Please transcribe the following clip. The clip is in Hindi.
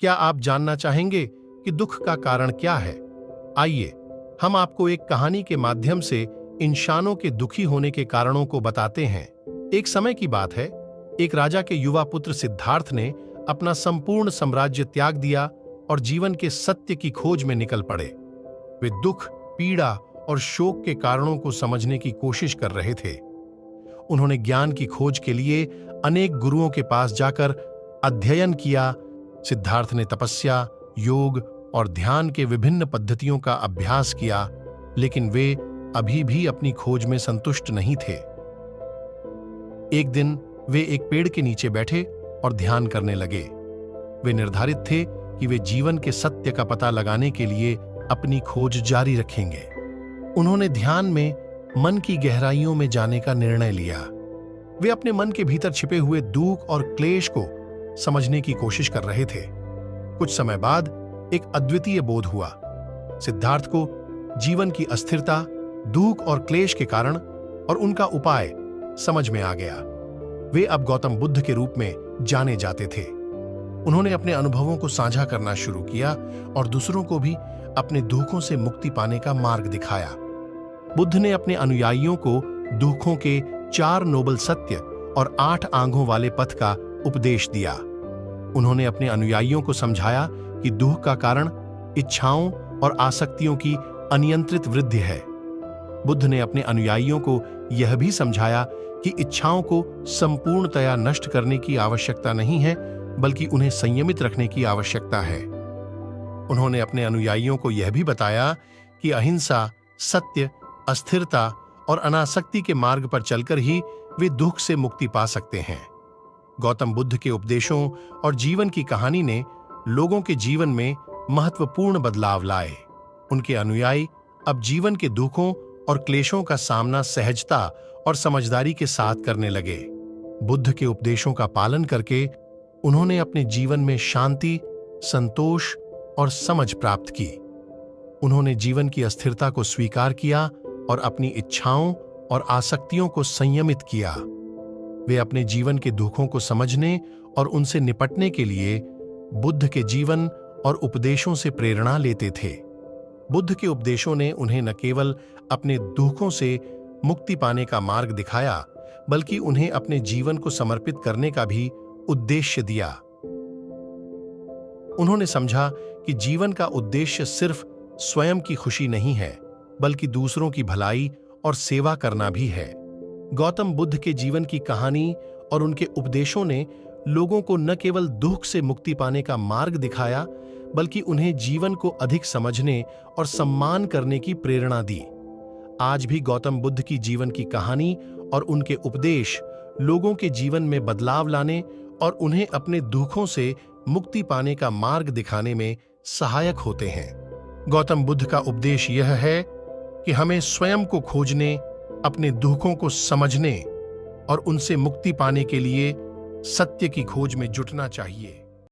क्या आप जानना चाहेंगे कि दुख का कारण क्या है? आइए, हम आपको एक कहानी के माध्यम से इंसानों के दुखी होने के कारणों को बताते हैं। एक समय की बात है, एक राजा के युवा पुत्र सिद्धार्थ ने अपना संपूर्ण साम्राज्य त्याग दिया और जीवन के सत्य की खोज में निकल पड़े। वे दुख, पीड़ा और शोक के कारणों को समझने की कोशिश कर रहे थे। उन्होंने ज्ञान की खोज के लिए अनेक गुरुओं के पास जाकर अध्ययन किया। सिद्धार्थ ने तपस्या, योग और ध्यान के विभिन्न पद्धतियों का अभ्यास किया, लेकिन वे अभी भी अपनी खोज में संतुष्ट नहीं थे। एक दिन वे एक पेड़ के नीचे बैठे और ध्यान करने लगे। वे निर्धारित थे कि वे जीवन के सत्य का पता लगाने के लिए अपनी खोज जारी रखेंगे। उन्होंने ध्यान में मन की गहराइयों में जाने का निर्णय लिया। वे अपने मन के भीतर छिपे हुए दुख और क्लेश को समझने की कोशिश कर रहे थे। कुछ समय बाद एक अद्वितीय बोध हुआ। सिद्धार्थ को जीवन की अस्थिरता, दुख और क्लेश के कारण और उनका उपाय समझ में आ गया। वे अब गौतम बुद्ध के रूप में जाने जाते थे। उन्होंने अपने अनुभवों को साझा करना शुरू किया और दूसरों को भी अपने दुखों से मुक्ति पाने का मार्ग दिखाया। बुद्ध ने अपने अनुयायियों को दुखों के 4 नोबल सत्य और 8 आंखों वाले पथ का उपदेश दिया। उन्होंने अपने अनुयायियों को समझाया कि दुख का कारण इच्छाओं और आसक्तियों की अनियंत्रित वृद्धि है। बुद्ध ने अपने अनुयायियों को यह भी समझाया कि इच्छाओं को संपूर्णतया नष्ट करने की आवश्यकता नहीं है, बल्कि उन्हें संयमित रखने की आवश्यकता है। उन्होंने अपने अनुयायियों को यह भी बताया कि अहिंसा, सत्य, अस्थिरता और अनासक्ति के मार्ग पर चलकर ही वे दुख से मुक्ति पा सकते हैं। गौतम बुद्ध के उपदेशों और जीवन की कहानी ने लोगों के जीवन में महत्वपूर्ण बदलाव लाए। उनके अनुयायी अब जीवन के दुखों और क्लेशों का सामना सहजता और समझदारी के साथ करने लगे। बुद्ध के उपदेशों का पालन करके उन्होंने अपने जीवन में शांति, संतोष और समझ प्राप्त की। उन्होंने जीवन की अस्थिरता को स्वीकार किया और अपनी इच्छाओं और आसक्तियों को संयमित किया। वे अपने जीवन के दुखों को समझने और उनसे निपटने के लिए बुद्ध के जीवन और उपदेशों से प्रेरणा लेते थे। बुद्ध के उपदेशों ने उन्हें न केवल अपने दुखों से मुक्ति पाने का मार्ग दिखाया, बल्कि उन्हें अपने जीवन को समर्पित करने का भी उद्देश्य दिया। उन्होंने समझा कि जीवन का उद्देश्य सिर्फ स्वयं की खुशी नहीं है, बल्कि दूसरों की भलाई और सेवा करना भी है। गौतम बुद्ध के जीवन की कहानी और उनके उपदेशों ने लोगों को न केवल दुख से मुक्ति पाने का मार्ग दिखाया, बल्कि उन्हें जीवन को अधिक समझने और सम्मान करने की प्रेरणा दी। आज भी गौतम बुद्ध की जीवन की कहानी और उनके उपदेश लोगों के जीवन में बदलाव लाने और उन्हें अपने दुखों से मुक्ति पाने का मार्ग दिखाने में सहायक होते हैं। गौतम बुद्ध का उपदेश यह है कि हमें स्वयं को खोजने, अपने दुखों को समझने और उनसे मुक्ति पाने के लिए सत्य की खोज में जुटना चाहिए।